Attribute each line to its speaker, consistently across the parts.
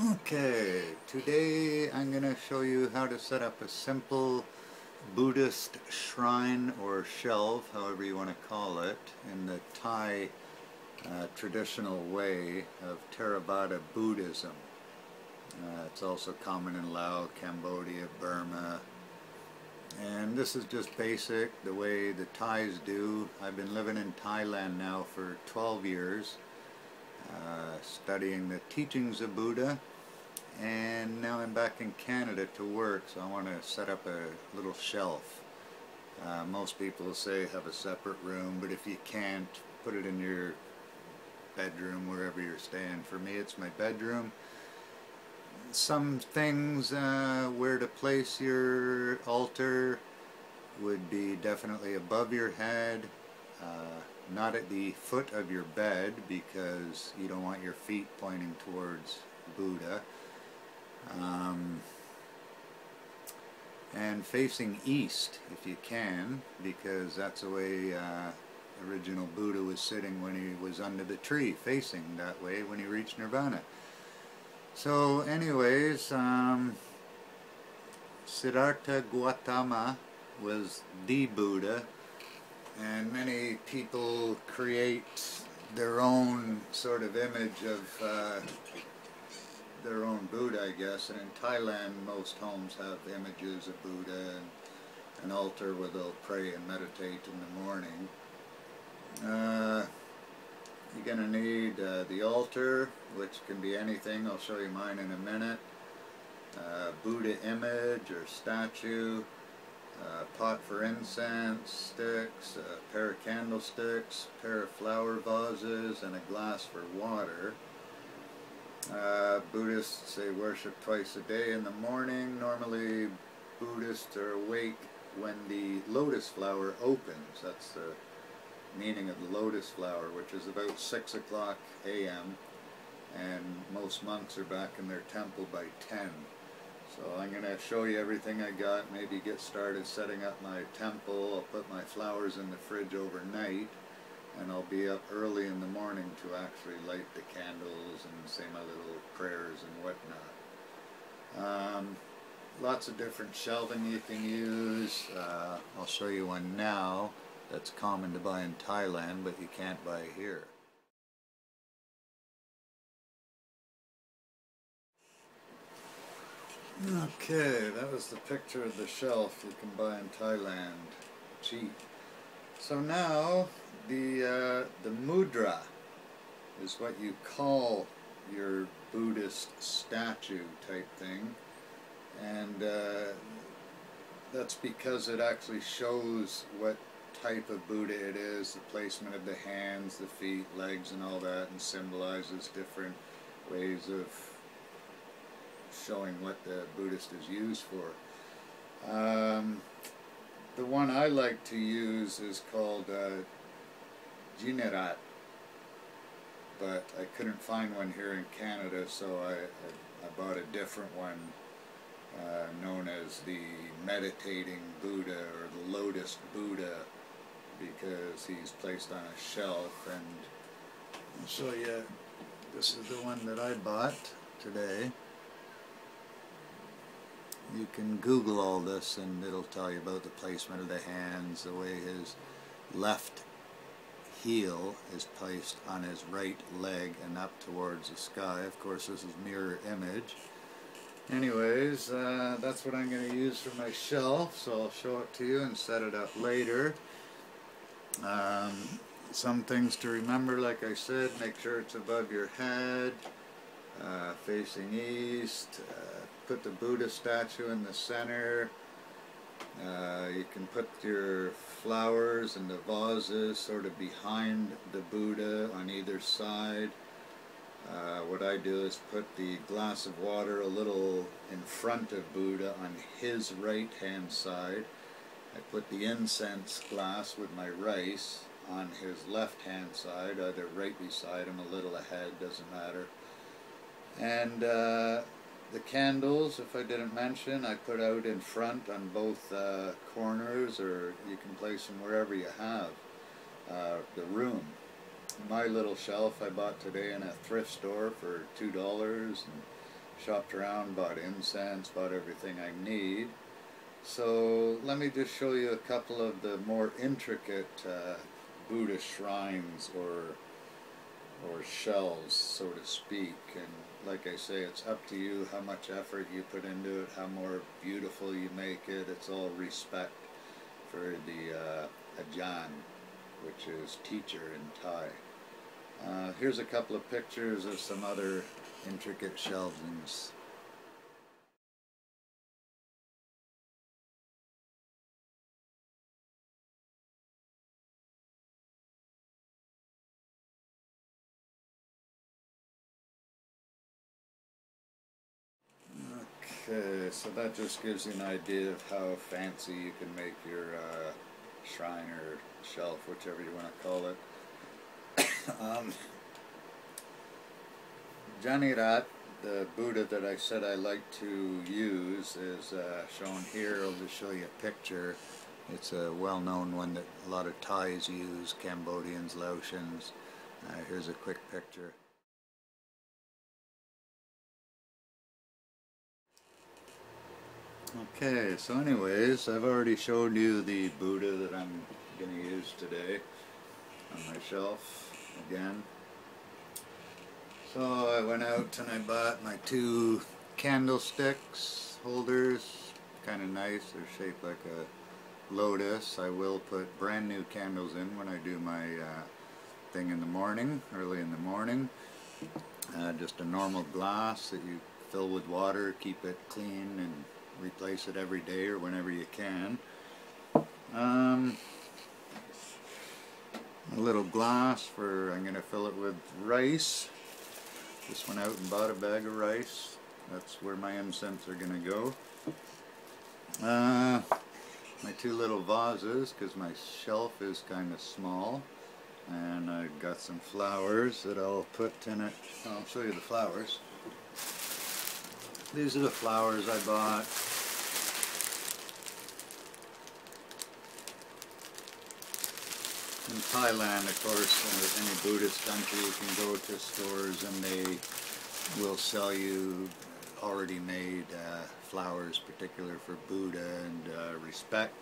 Speaker 1: Okay, today I'm going to show you how to set up a simple Buddhist shrine or shelf, however you want to call it, in the Thai traditional way of Theravada Buddhism. It's also common in Laos, Cambodia, Burma, and this is just basic, the way the Thais do. I've been living in Thailand now for 12 years. Studying the teachings of Buddha, and now I'm back in Canada to work, so I want to set up a little shelf. Most people say have a separate room, but if you can't, put it in your bedroom, wherever you're staying. For me, it's my bedroom. Some things where to place your altar would be definitely above your head. Not at the foot of your bed, because you don't want your feet pointing towards Buddha. And facing east if you can, because that's the way original Buddha was sitting when he was under the tree, facing that way when he reached nirvana. So anyways, Siddhartha Gautama was the Buddha, and many people create their own sort of image of their own Buddha, I guess. And in Thailand, most homes have images of Buddha and an altar where they'll pray and meditate in the morning. You're going to need the altar, which can be anything. I'll show you mine in a minute. Buddha image or statue. Pot for incense, sticks, a pair of candlesticks, a pair of flower vases, and a glass for water. Buddhists say worship twice a day in the morning. Normally Buddhists are awake when the lotus flower opens. That's the meaning of the lotus flower, which is about 6 o'clock a.m. and most monks are back in their temple by 10. So I'm going to show you everything I got, maybe get started setting up my temple. I'll put my flowers in the fridge overnight, and I'll be up early in the morning to actually light the candles and say my little prayers and whatnot. Lots of different shelving you can use. I'll show you one now that's common to buy in Thailand, but you can't buy here. Okay, that was the picture of the shelf you can buy in Thailand. Cheap. So now the mudra is what you call your Buddhist statue type thing, and that's because it actually shows what type of Buddha it is, the placement of the hands, the feet, legs, and all that, and symbolizes different ways of showing what the Buddhist is used for. The one I like to use is called Jinerat, but I couldn't find one here in Canada, so I bought a different one known as the Meditating Buddha or the Lotus Buddha, because he's placed on a shelf. And I'll show you, this is the one that I bought today. You can Google all this and it'll tell you about the placement of the hands, the way his left heel is placed on his right leg and up towards the sky. Of course, this is mirror image. Anyways, that's what I'm going to use for my shelf, so I'll show it to you and set it up later. Some things to remember, like I said, make sure it's above your head, facing east. Put the Buddha statue in the center. You can put your flowers and the vases sort of behind the Buddha on either side. What I do is put the glass of water a little in front of Buddha on his right hand side. I put the incense glass with my rice on his left hand side, either right beside him, a little ahead, doesn't matter. And the candles, if I didn't mention, I put out in front on both corners, or you can place them wherever you have the room. My little shelf I bought today in a thrift store for $2, and shopped around, bought incense, bought everything I need. So let me just show you a couple of the more intricate Buddhist shrines or shells, so to speak. And like I say, it's up to you how much effort you put into it, how more beautiful you make it. It's all respect for the Ajahn, which is teacher in Thai. Here's a couple of pictures of some other intricate shelvings. Okay, so that just gives you an idea of how fancy you can make your shrine or shelf, whichever you want to call it. Janirat, the Buddha that I said I like to use, is shown here. I'll just show you a picture. It's a well-known one that a lot of Thais use, Cambodians, Laotians. Here's a quick picture. Okay, so anyways, I've already showed you the Buddha that I'm going to use today on my shelf again. So I went out and I bought my 2 candlesticks holders, kind of nice. They're shaped like a lotus. I will put brand new candles in when I do my thing in the morning, early in the morning. Just a normal glass that you fill with water, keep it clean, and replace it every day or whenever you can. A little glass for, I'm going to fill it with rice. Just went out and bought a bag of rice. That's where my incense are going to go. My 2 little vases, because my shelf is kind of small. And I've got some flowers that I'll put in it. I'll show you the flowers. These are the flowers I bought. In Thailand, of course, or any Buddhist country, you can go to stores and they will sell you already made flowers, particular for Buddha and respect.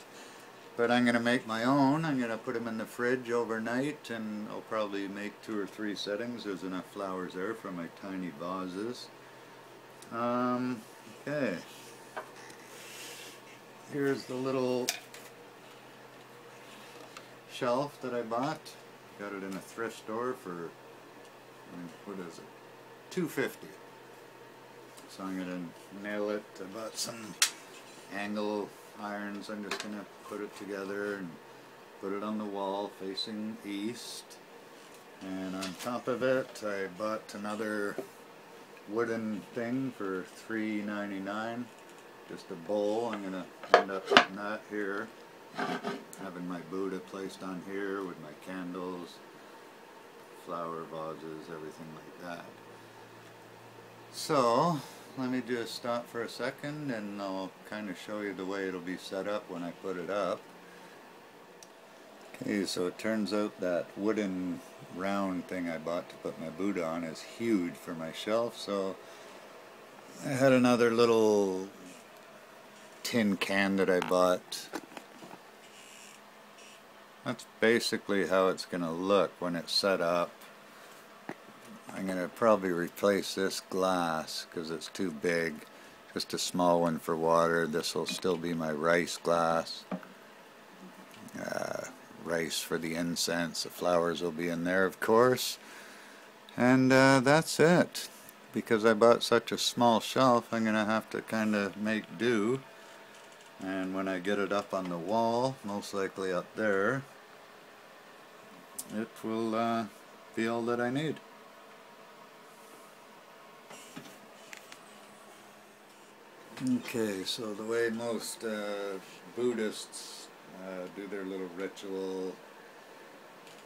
Speaker 1: But I'm going to make my own. I'm going to put them in the fridge overnight, and I'll probably make 2 or 3 settings. There's enough flowers there for my tiny vases. Okay. Here's the little shelf that I bought. Got it in a thrift store for, what is it, $2.50. So I'm going to nail it. I bought some angle irons. I'm just going to put it together and put it on the wall facing east. And on top of it, I bought another wooden thing for $3.99. Just a bowl. I'm going to end up putting that here. Having my Buddha placed on here with my candles, flower vases, everything like that. So, let me just stop for a second and I'll kind of show you the way it'll be set up when I put it up. Okay, so it turns out that wooden round thing I bought to put my Buddha on is huge for my shelf, so I had another little tin can that I bought. That's basically how it's going to look when it's set up. I'm going to probably replace this glass because it's too big. Just a small one for water. This will still be my rice glass. Rice for the incense. The flowers will be in there, of course. And that's it. Because I bought such a small shelf, I'm going to have to kind of make do. And when I get it up on the wall, most likely up there, it will be all that I need. Okay, so the way most Buddhists do their little ritual,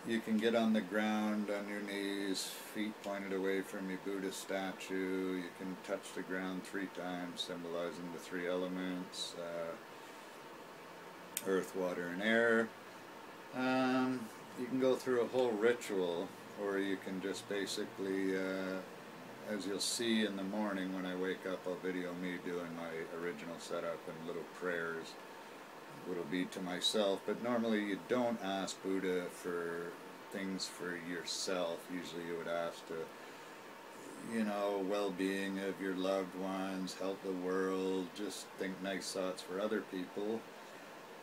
Speaker 1: you can get on the ground on your knees, feet pointed away from your Buddha statue. You can touch the ground 3 times, symbolizing the 3 elements, earth, water, and air. You can go through a whole ritual, or you can just basically, as you'll see in the morning when I wake up, I'll video me doing my original setup and little prayers. It'll be to myself, but normally you don't ask Buddha for things for yourself. Usually you would ask to, you know, well-being of your loved ones, help the world, just think nice thoughts for other people.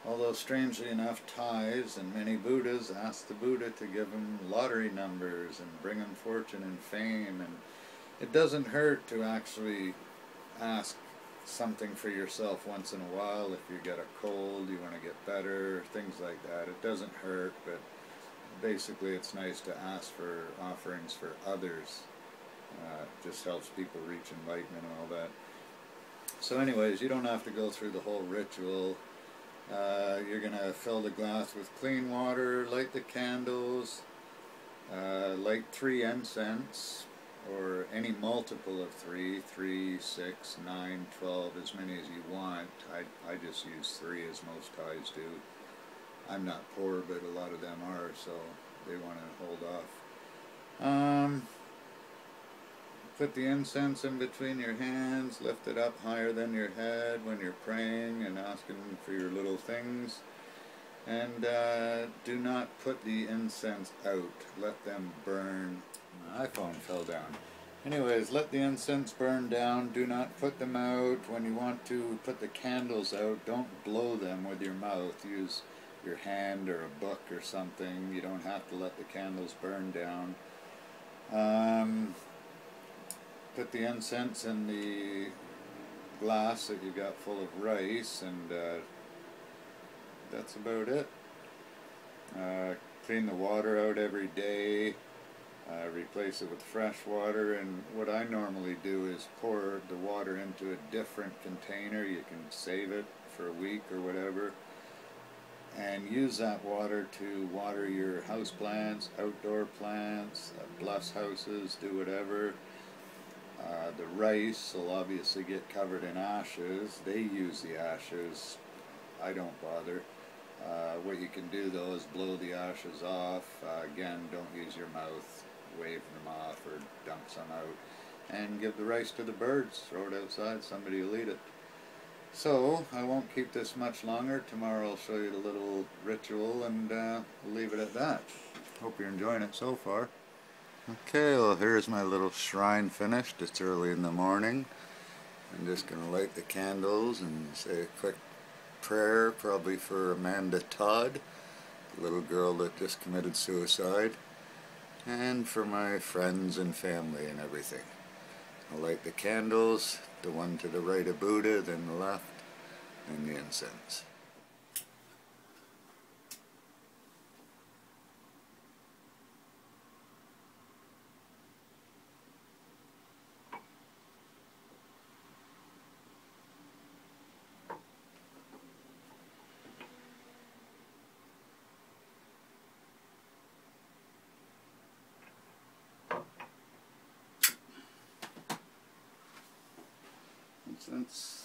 Speaker 1: Although strangely enough, Thais and many Buddhas ask the Buddha to give them lottery numbers and bring them fortune and fame, and it doesn't hurt to actually ask something for yourself once in a while. If you get a cold, you want to get better, things like that. It doesn't hurt, but basically it's nice to ask for offerings for others. It just helps people reach enlightenment and all that. So anyways, you don't have to go through the whole ritual. You're going to fill the glass with clean water, light the candles, light 3 incense, or any multiple of 3, 6, 9, 12, as many as you want. I just use 3, as most Thais do. I'm not poor, but a lot of them are, so they want to hold off. Put the incense in between your hands, lift it up higher than your head when you're praying and asking for your little things. And do not put the incense out. Let them burn. My iPhone fell down. Anyways, let the incense burn down. Do not put them out. When you want to put the candles out, don't blow them with your mouth. Use your hand or a book or something. You don't have to let the candles burn down. Put the incense in the glass that you got full of rice, and that's about it. Clean the water out every day, replace it with fresh water, and what I normally do is pour the water into a different container. You can save it for a week or whatever, and use that water to water your house plants, outdoor plants, bless houses, do whatever. The rice will obviously get covered in ashes. They use the ashes. I don't bother. What you can do though is blow the ashes off. Again, don't use your mouth. Wave them off or dump some out. And give the rice to the birds. Throw it outside. Somebody will eat it. So, I won't keep this much longer. Tomorrow I'll show you the little ritual, and we'll leave it at that. Hope you're enjoying it so far. Okay, well here's my little shrine finished. It's early in the morning. I'm just going to light the candles and say a quick prayer, probably for Amanda Todd, the little girl that just committed suicide, and for my friends and family and everything. I'll light the candles, the one to the right of Buddha, then the left, and the incense. Incense.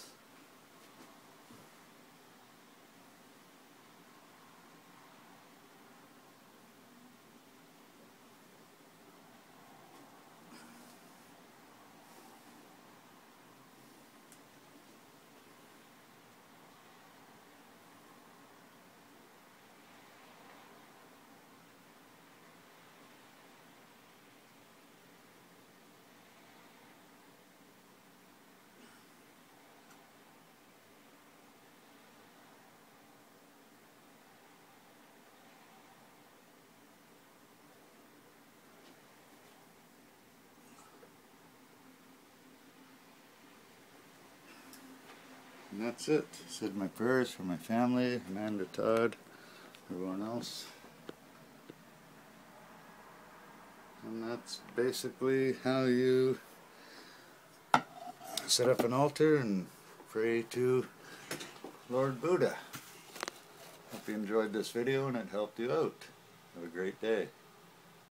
Speaker 1: And that's it. Said my prayers for my family, Amanda Todd, everyone else. And that's basically how you set up an altar and pray to Lord Buddha. Hope you enjoyed this video and it helped you out. Have a great day.